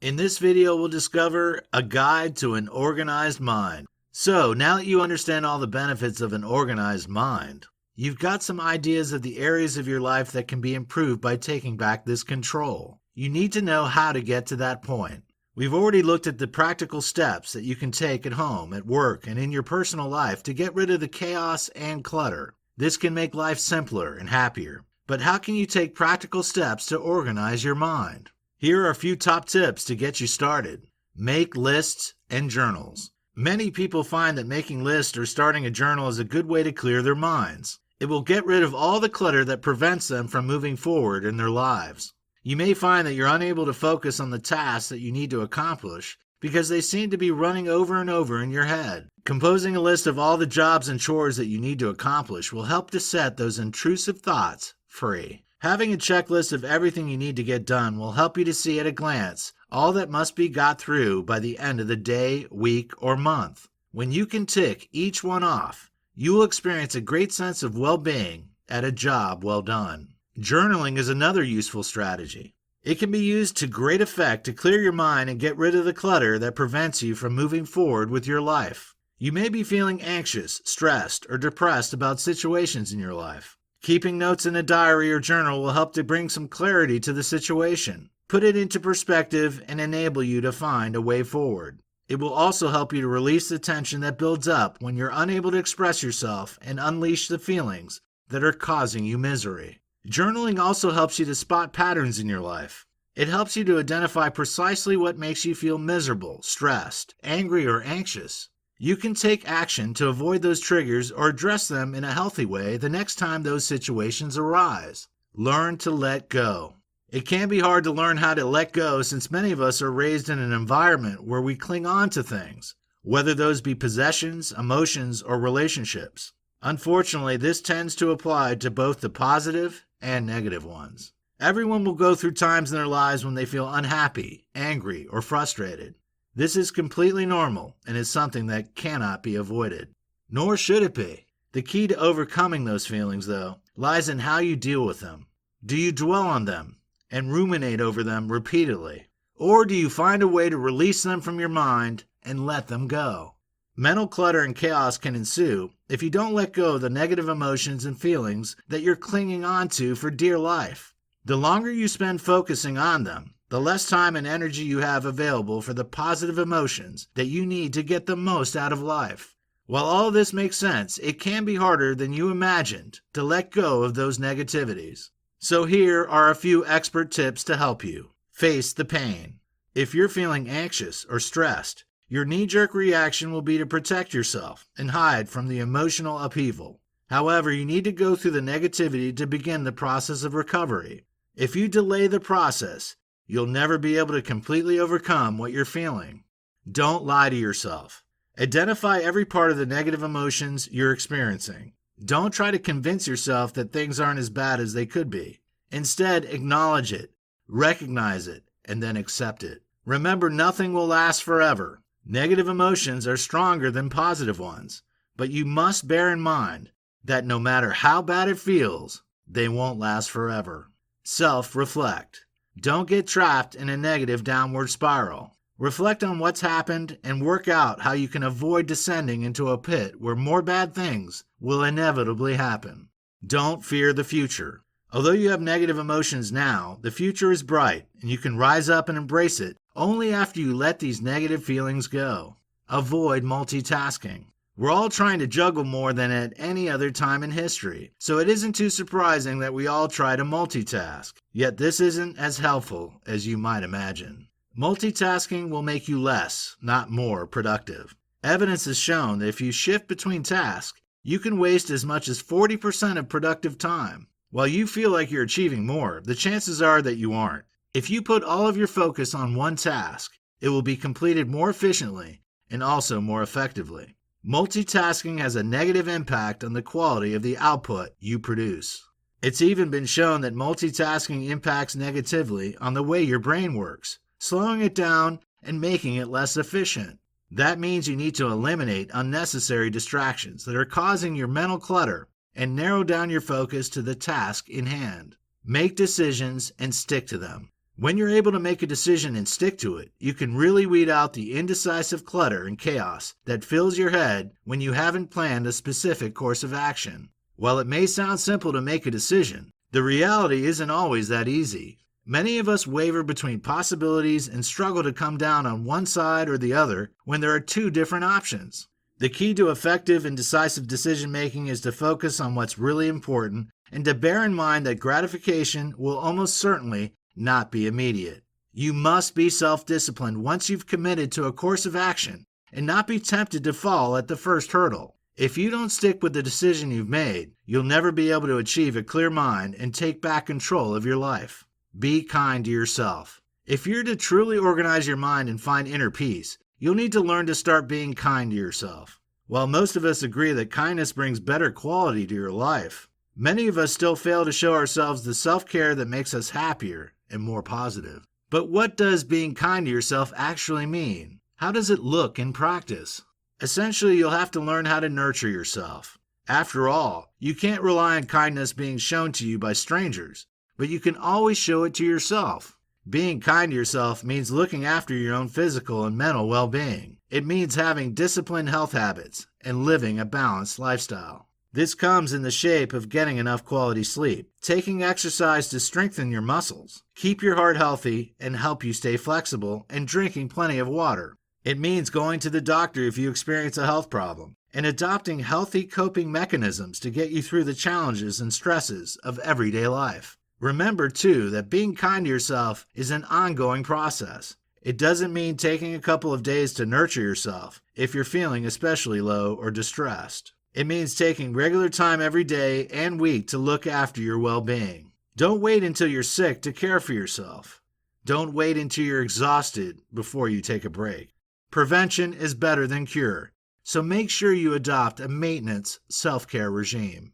In this video, we'll discover a guide to an organized mind. So, now that you understand all the benefits of an organized mind, you've got some ideas of the areas of your life that can be improved by taking back this control. You need to know how to get to that point. We've already looked at the practical steps that you can take at home, at work, and in your personal life to get rid of the chaos and clutter. This can make life simpler and happier. But how can you take practical steps to organize your mind? Here are a few top tips to get you started. Make lists and journals. Many people find that making lists or starting a journal is a good way to clear their minds. It will get rid of all the clutter that prevents them from moving forward in their lives. You may find that you're unable to focus on the tasks that you need to accomplish because they seem to be running over and over in your head. Composing a list of all the jobs and chores that you need to accomplish will help to set those intrusive thoughts free. Having a checklist of everything you need to get done will help you to see at a glance all that must be got through by the end of the day, week, or month. When you can tick each one off, you will experience a great sense of well-being at a job well done. Journaling is another useful strategy. It can be used to great effect to clear your mind and get rid of the clutter that prevents you from moving forward with your life. You may be feeling anxious, stressed, or depressed about situations in your life. Keeping notes in a diary or journal will help to bring some clarity to the situation, put it into perspective, and enable you to find a way forward. It will also help you to release the tension that builds up when you're unable to express yourself and unleash the feelings that are causing you misery. Journaling also helps you to spot patterns in your life. It helps you to identify precisely what makes you feel miserable, stressed, angry, or anxious. You can take action to avoid those triggers or address them in a healthy way the next time those situations arise. Learn to let go. It can be hard to learn how to let go since many of us are raised in an environment where we cling on to things, whether those be possessions, emotions, or relationships. Unfortunately, this tends to apply to both the positive and negative ones. Everyone will go through times in their lives when they feel unhappy, angry, or frustrated. This is completely normal and is something that cannot be avoided. Nor should it be. The key to overcoming those feelings, though, lies in how you deal with them. Do you dwell on them and ruminate over them repeatedly? Or do you find a way to release them from your mind and let them go? Mental clutter and chaos can ensue if you don't let go of the negative emotions and feelings that you're clinging on to for dear life. The longer you spend focusing on them, the less time and energy you have available for the positive emotions that you need to get the most out of life. While all this makes sense, it can be harder than you imagined to let go of those negativities. So here are a few expert tips to help you. Face the pain. If you're feeling anxious or stressed, your knee-jerk reaction will be to protect yourself and hide from the emotional upheaval. However, you need to go through the negativity to begin the process of recovery. If you delay the process, you'll never be able to completely overcome what you're feeling. Don't lie to yourself. Identify every part of the negative emotions you're experiencing. Don't try to convince yourself that things aren't as bad as they could be. Instead, acknowledge it, recognize it, and then accept it. Remember, nothing will last forever. Negative emotions are stronger than positive ones, but you must bear in mind that no matter how bad it feels, they won't last forever. Self-reflect. Don't get trapped in a negative downward spiral. Reflect on what's happened and work out how you can avoid descending into a pit where more bad things will inevitably happen. Don't fear the future. Although you have negative emotions now, the future is bright and you can rise up and embrace it only after you let these negative feelings go. Avoid multitasking. We're all trying to juggle more than at any other time in history, so it isn't too surprising that we all try to multitask. Yet this isn't as helpful as you might imagine. Multitasking will make you less, not more, productive. Evidence has shown that if you shift between tasks, you can waste as much as 40% of productive time. While you feel like you're achieving more, the chances are that you aren't. If you put all of your focus on one task, it will be completed more efficiently and also more effectively. Multitasking has a negative impact on the quality of the output you produce. It's even been shown that multitasking impacts negatively on the way your brain works, slowing it down and making it less efficient. That means you need to eliminate unnecessary distractions that are causing your mental clutter and narrow down your focus to the task in hand. Make decisions and stick to them. When you're able to make a decision and stick to it, you can really weed out the indecisive clutter and chaos that fills your head when you haven't planned a specific course of action. While it may sound simple to make a decision, the reality isn't always that easy. Many of us waver between possibilities and struggle to come down on one side or the other when there are two different options. The key to effective and decisive decision making is to focus on what's really important and to bear in mind that gratification will almost certainly not be immediate. You must be self-disciplined once you've committed to a course of action and not be tempted to fall at the first hurdle. If you don't stick with the decision you've made, you'll never be able to achieve a clear mind and take back control of your life. Be kind to yourself. If you're to truly organize your mind and find inner peace, you'll need to learn to start being kind to yourself. While most of us agree that kindness brings better quality to your life, many of us still fail to show ourselves the self-care that makes us happier and more positive. But what does being kind to yourself actually mean? How does it look in practice? Essentially, you'll have to learn how to nurture yourself. After all, you can't rely on kindness being shown to you by strangers, but you can always show it to yourself. Being kind to yourself means looking after your own physical and mental well-being. It means having disciplined health habits and living a balanced lifestyle. This comes in the shape of getting enough quality sleep, taking exercise to strengthen your muscles, keep your heart healthy and help you stay flexible, and drinking plenty of water. It means going to the doctor if you experience a health problem, and adopting healthy coping mechanisms to get you through the challenges and stresses of everyday life. Remember, too, that being kind to yourself is an ongoing process. It doesn't mean taking a couple of days to nurture yourself if you're feeling especially low or distressed. It means taking regular time every day and week to look after your well-being. Don't wait until you're sick to care for yourself. Don't wait until you're exhausted before you take a break. Prevention is better than cure, so make sure you adopt a maintenance self-care regime.